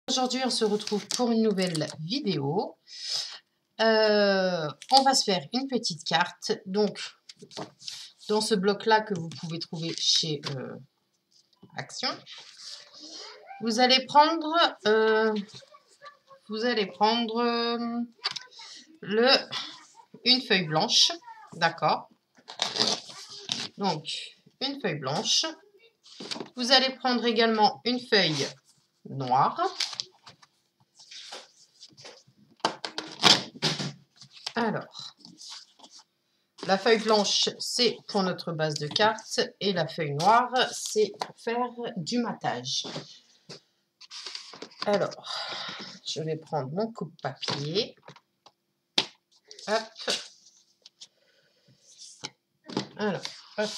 Aujourd'hui, on se retrouve pour une nouvelle vidéo. On va se faire une petite carte. Donc, dans ce bloc-là que vous pouvez trouver chez Action, vous allez prendre, une feuille blanche, d'accord? Donc, une feuille blanche. Vous allez prendre également une feuille noire. Alors, la feuille blanche, c'est pour notre base de cartes et la feuille noire, c'est pour faire du matage. Alors, je vais prendre mon coupe-papier. Hop. Alors, hop.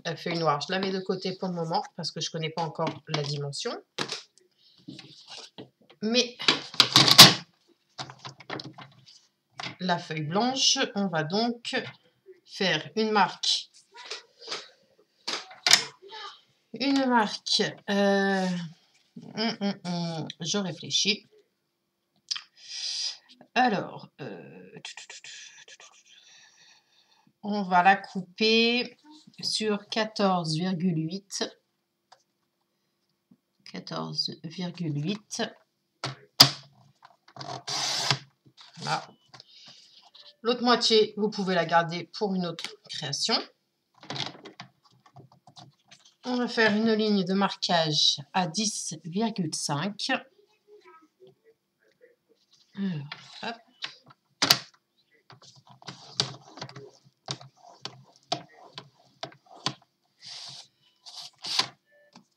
La feuille noire, je la mets de côté pour le moment parce que je ne connais pas encore la dimension. Mais la feuille blanche, on va donc faire une marque. Je réfléchis. Alors, on va la couper sur 14,8. 14,8. Voilà. L'autre moitié, vous pouvez la garder pour une autre création. On va faire une ligne de marquage à 10,5. Alors, hop.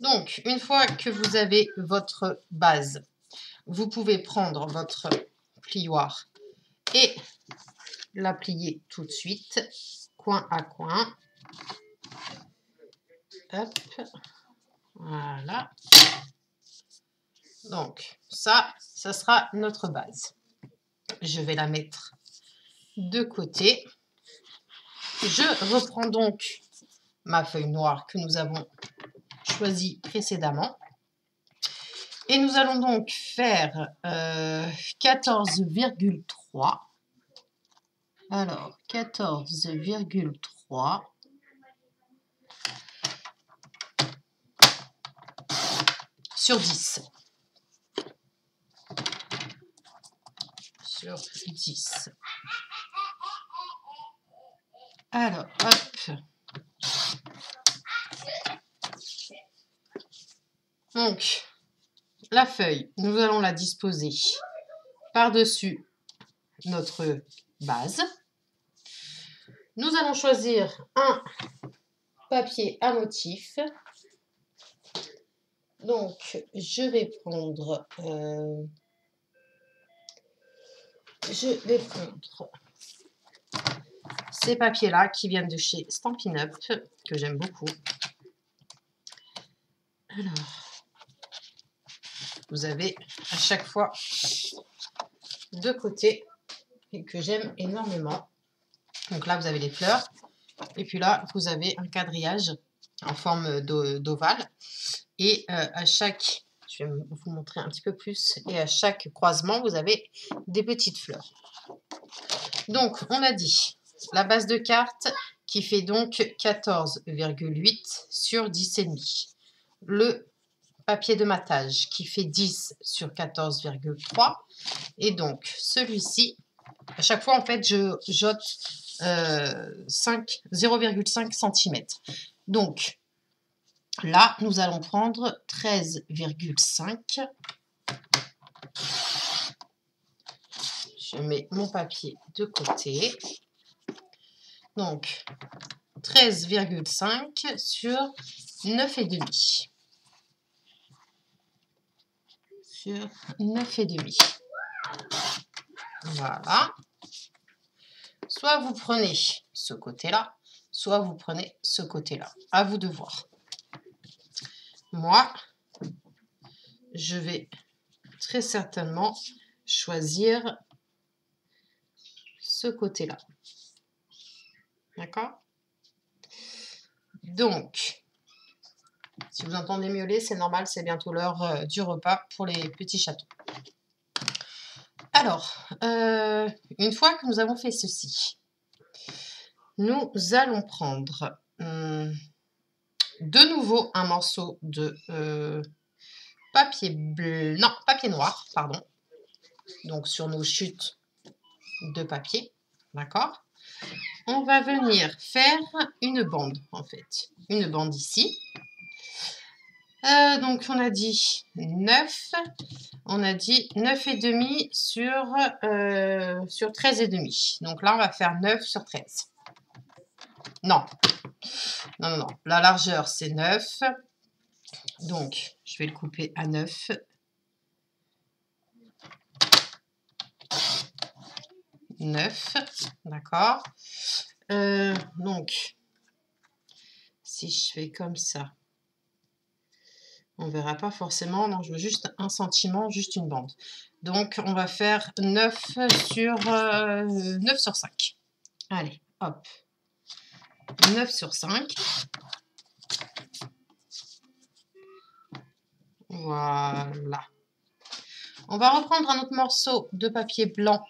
Donc, une fois que vous avez votre base, vous pouvez prendre votre plioir et la plier tout de suite, coin à coin. Hop. Voilà. Donc, ça sera notre base. Je vais la mettre de côté. Je reprends donc ma feuille noire que nous avons choisie précédemment. Et nous allons donc faire 14,3. Alors, 14,3 sur 10. Sur 10. Alors, hop. Donc, la feuille, nous allons la disposer par-dessus notre base. Nous allons choisir un papier à motif. Donc, je vais prendre ces papiers-là qui viennent de chez Stampin' Up, que j'aime beaucoup. Alors, vous avez à chaque fois deux côtés et que j'aime énormément. Donc là, vous avez les fleurs. Et puis là, vous avez un quadrillage en forme d'ovale. Et à chaque, je vais vous montrer un petit peu plus, et à chaque croisement, vous avez des petites fleurs. Donc, on a dit la base de carte qui fait donc 14,8 sur 10,5. Le papier de matage qui fait 10 sur 14,3. Et donc, celui-ci, à chaque fois, en fait, je jote 0,5 cm. Donc, là, nous allons prendre 13,5. Je mets mon papier de côté. Donc, 13,5 sur 9,5. Sur 9,5. Voilà. Soit vous prenez ce côté-là, soit vous prenez ce côté-là. À vous de voir. Moi, je vais très certainement choisir ce côté-là. D'accord? Donc, Si vous entendez miauler, c'est normal, c'est bientôt l'heure du repas pour les petits chatons. Alors, une fois que nous avons fait ceci, nous allons prendre de nouveau un morceau de papier noir, pardon. Donc sur nos chutes de papier, d'accord? On va venir faire une bande, en fait. Une bande ici. Donc on a dit 9. On a dit 9,5 sur 13,5. Donc là, on va faire 9 sur 13. Non. Non, non, non. La largeur, c'est 9. Donc, je vais le couper à 9. D'accord. Donc, si je fais comme ça, on ne verra pas forcément. Non, je veux juste un sentiment, juste une bande. Donc, on va faire 9 sur 5. Allez, hop. 9 sur 5. Voilà. On va reprendre un autre morceau de papier blanc.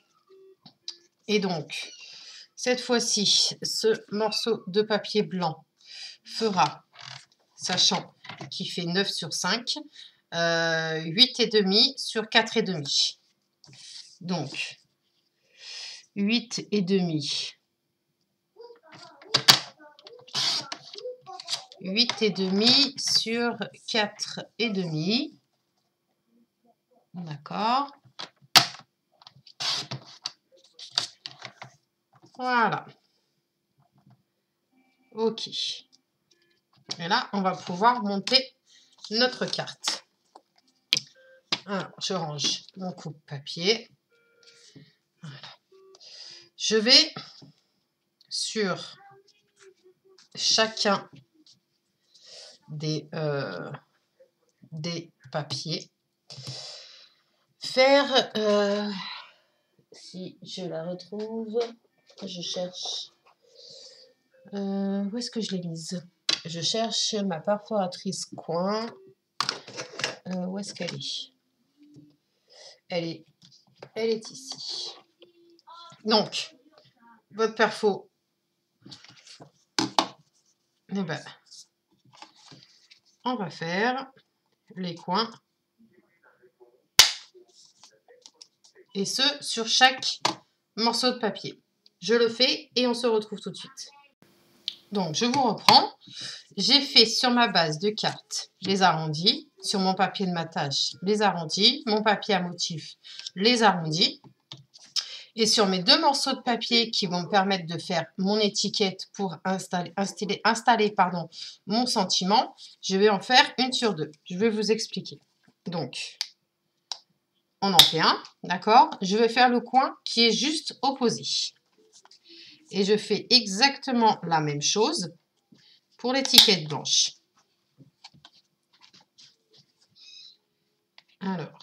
Et donc, cette fois-ci, ce morceau de papier blanc fera, sachant qu'il fait 9 sur 5, 8,5 sur 4,5. Donc, 8,5. 8,5 sur 4,5. D'accord. Voilà. OK. Et là, on va pouvoir monter notre carte. Alors, je range mon coupe-papier. Voilà. Je vais sur chacun des papiers faire, si je la retrouve, je cherche, où est-ce que je l'ai mise? Je cherche ma perforatrice coin. Où est-ce qu'elle est? Elle est ici. Donc, votre perfo, eh ben, on va faire les coins. Et ce, sur chaque morceau de papier. Je le fais et on se retrouve tout de suite. Donc, je vous reprends. J'ai fait sur ma base de cartes les arrondis. Sur mon papier de matage, les arrondis. Mon papier à motif, les arrondis. Et sur mes deux morceaux de papier qui vont me permettre de faire mon étiquette pour installer mon sentiment, je vais en faire une sur deux. Je vais vous expliquer. Donc, on en fait un, d'accord? Je vais faire le coin qui est juste opposé. Et je fais exactement la même chose pour l'étiquette blanche. Alors.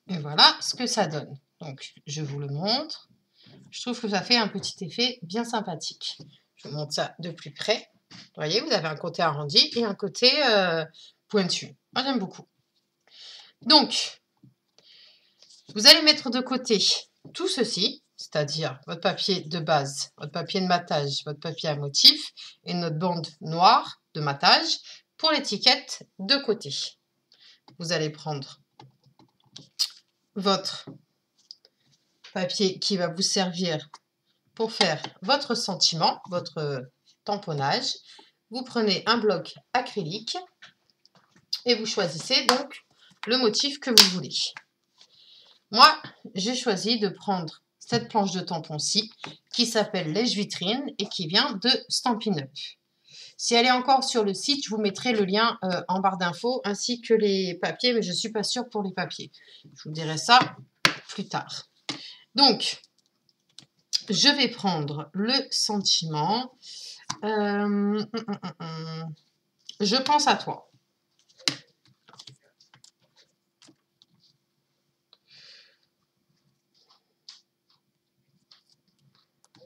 Et voilà ce que ça donne. Donc, je vous le montre. Je trouve que ça fait un petit effet bien sympathique. Je vous montre ça de plus près. Vous voyez, vous avez un côté arrondi et un côté pointu. Moi, j'aime beaucoup. Donc, vous allez mettre de côté tout ceci, c'est-à-dire votre papier de base, votre papier de matage, votre papier à motif et notre bande noire de matage pour l'étiquette de côté. Vous allez prendre votre papier qui va vous servir pour faire votre sentiment, votre tamponnage. Vous prenez un bloc acrylique et vous choisissez donc le motif que vous voulez. Moi, j'ai choisi de prendre cette planche de tampon-ci qui s'appelle Lèche-Vitrine et qui vient de Stampin' Up. Si elle est encore sur le site, je vous mettrai le lien en barre d'infos ainsi que les papiers, mais je ne suis pas sûre pour les papiers. Je vous dirai ça plus tard. Donc, je vais prendre le sentiment. Je pense à toi.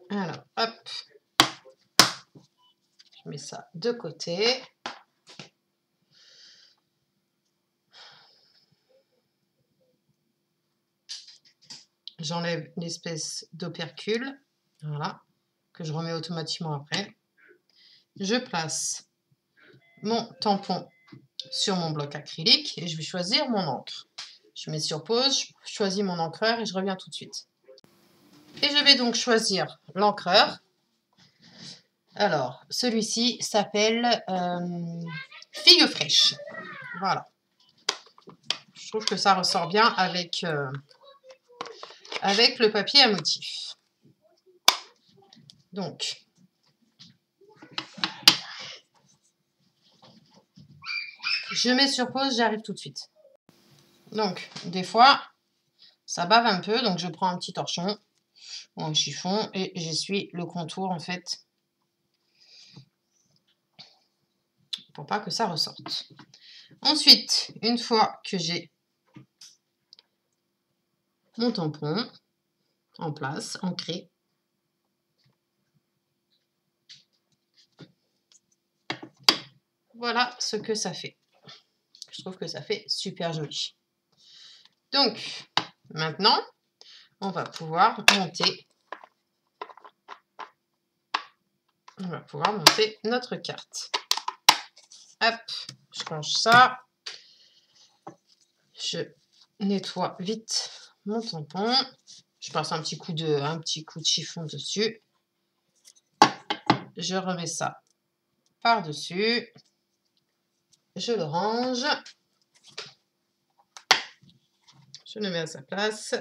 Alors, hop, je mets ça de côté. J'enlève l'espèce d'opercule, voilà, que je remets automatiquement après. Je place mon tampon sur mon bloc acrylique et je vais choisir mon encre. Je mets sur pause, je choisis mon encreur et je reviens tout de suite. Et je vais donc choisir l'encreur. Alors, celui-ci s'appelle Figue fraîche. Voilà. Je trouve que ça ressort bien avec le papier à motif. Donc, je mets sur pause, j'arrive tout de suite. Donc, des fois, ça bave un peu, donc je prends un petit torchon ou un chiffon et j'essuie le contour en fait pour pas que ça ressorte. Ensuite, une fois que j'ai mon tampon en place, ancré, voilà ce que ça fait. Je trouve que ça fait super joli. Donc, maintenant, on va pouvoir monter notre carte. Hop, je range ça. Je nettoie vite mon tampon. Je passe un petit coup de chiffon dessus. Je remets ça par-dessus. Je le range. Je le mets à sa place.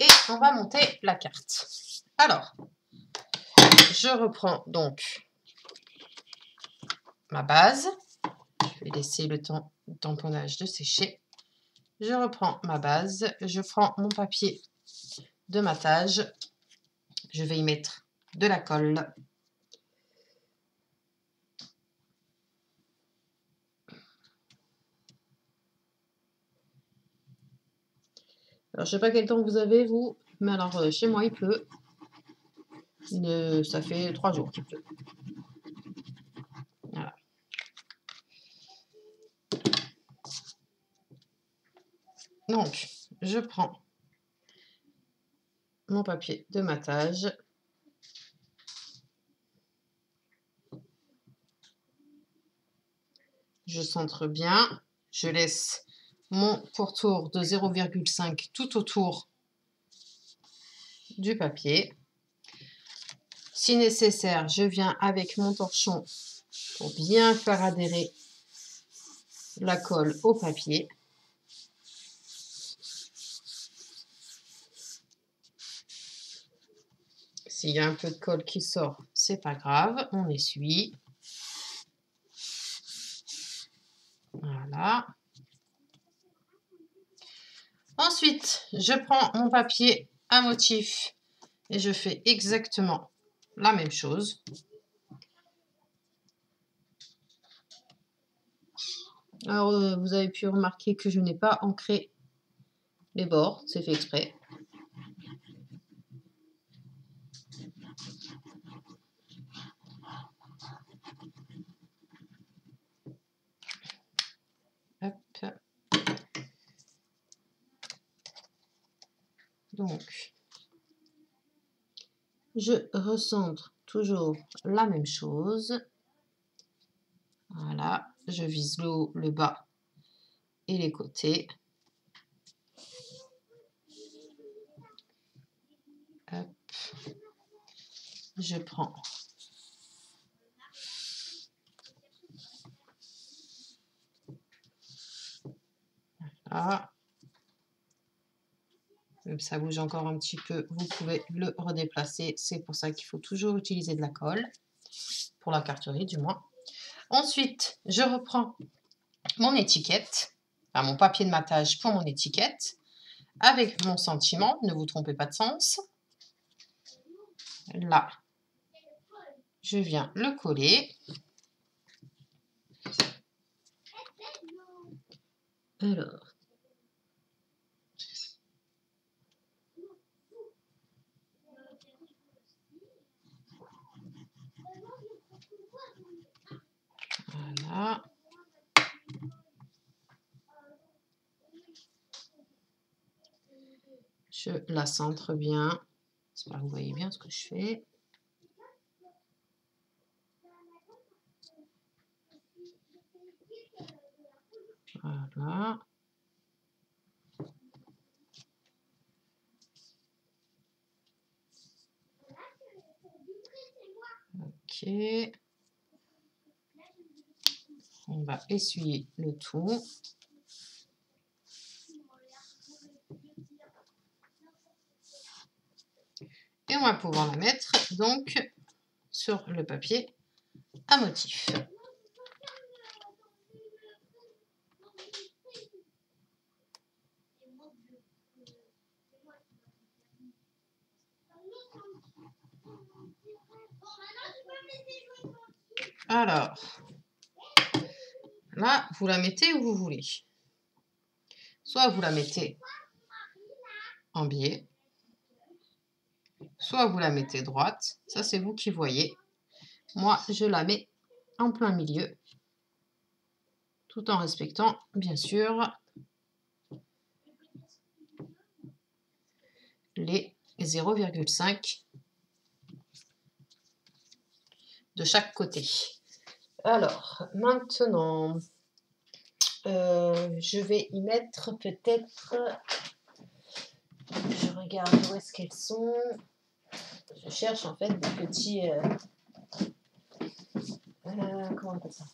Et on va monter la carte. Alors, je reprends donc ma base. Je vais laisser le tamponnage de sécher. Je reprends ma base. Je prends mon papier de matage. Je vais y mettre de la colle. Alors, je ne sais pas quel temps vous avez, vous, mais alors chez moi, il pleut. Ça fait 3 jours qu'il pleut. Voilà. Donc, je prends mon papier de matage. Je centre bien. Je laisse mon pourtour de 0,5 tout autour du papier. Si nécessaire, je viens avec mon torchon pour bien faire adhérer la colle au papier. S'il y a un peu de colle qui sort, c'est pas grave, on essuie. Voilà. Ensuite, je prends mon papier à motif et je fais exactement la même chose. Alors, vous avez pu remarquer que je n'ai pas ancré les bords, c'est fait exprès. Hop. Donc, je recentre toujours la même chose. Voilà, je vise le haut, le bas et les côtés. Hop. Je prends là. Même ça bouge encore un petit peu, vous pouvez le redéplacer. C'est pour ça qu'il faut toujours utiliser de la colle, pour la carterie du moins. Ensuite, je reprends mon étiquette, enfin, mon papier de matage pour mon étiquette, avec mon sentiment, ne vous trompez pas de sens. Là, je viens le coller. Alors, Voilà. Je la centre bien. J'espère que vous voyez bien ce que je fais. Voilà. Ok. On va essuyer le tout. Et on va pouvoir la mettre donc sur le papier à motif. Alors, là, vous la mettez où vous voulez. Soit vous la mettez en biais, soit vous la mettez droite. Ça, c'est vous qui voyez. Moi, je la mets en plein milieu, tout en respectant, bien sûr, les 0,5 de chaque côté. Alors, maintenant, je vais y mettre peut-être... Je regarde où est-ce qu'elles sont. Je cherche en fait des petits... comment on appelle ça?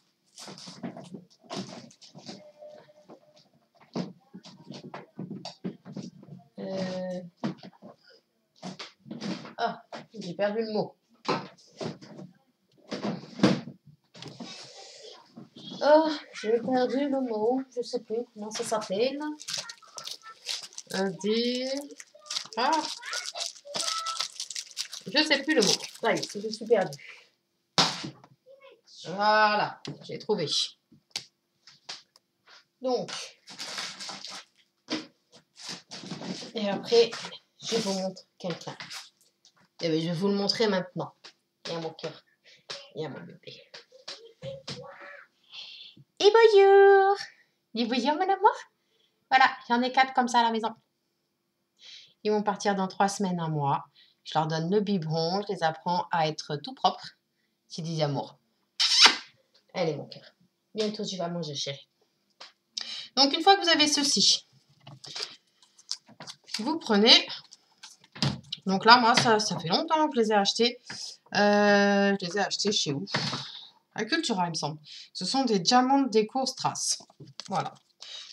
Ah, j'ai perdu le mot. Oh, j'ai perdu le mot. Je sais plus comment ça s'appelle. Ah, je sais plus le mot. Ça y est, je suis perdue. Voilà, j'ai trouvé. Donc, et après, je vous montre quelqu'un. Et bien, je vais vous le montrer maintenant. Il y a mon cœur. Il y a mon bébé. Et bonjour! Dis bonjour, mon amour. Voilà, j'en ai 4 comme ça à la maison. Ils vont partir dans 3 semaines, un mois. Je leur donne le biberon, je les apprends à être tout propres. C'est des amours. Elle est mon cœur. Bientôt, tu vas manger, chérie. Donc, une fois que vous avez ceci, vous prenez... Donc là, moi, ça fait longtemps que je les ai achetés. Je les ai achetés chez où? À Cultura, il me semble. Ce sont des diamants déco strass. Voilà.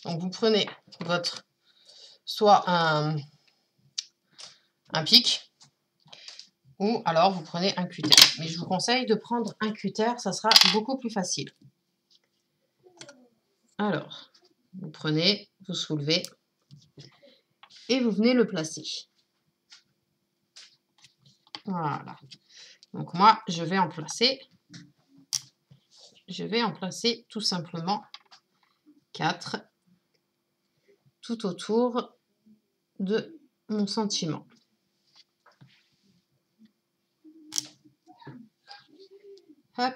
Donc, vous prenez votre... soit un pic, ou alors vous prenez un cutter. Mais je vous conseille de prendre un cutter, ça sera beaucoup plus facile. Alors, vous prenez, vous soulevez, et vous venez le placer. Voilà. Donc moi, je vais en placer tout simplement 4 tout autour de mon sentiment. Hop.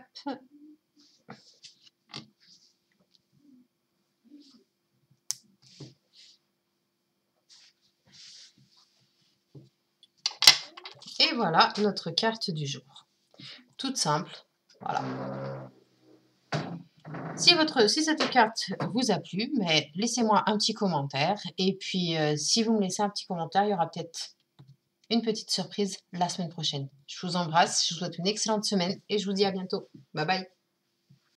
Et voilà notre carte du jour. Toute simple. Voilà. Si cette carte vous a plu, mais laissez-moi un petit commentaire. Et puis, si vous me laissez un petit commentaire, il y aura peut-être une petite surprise la semaine prochaine. Je vous embrasse, je vous souhaite une excellente semaine et je vous dis à bientôt. Bye bye.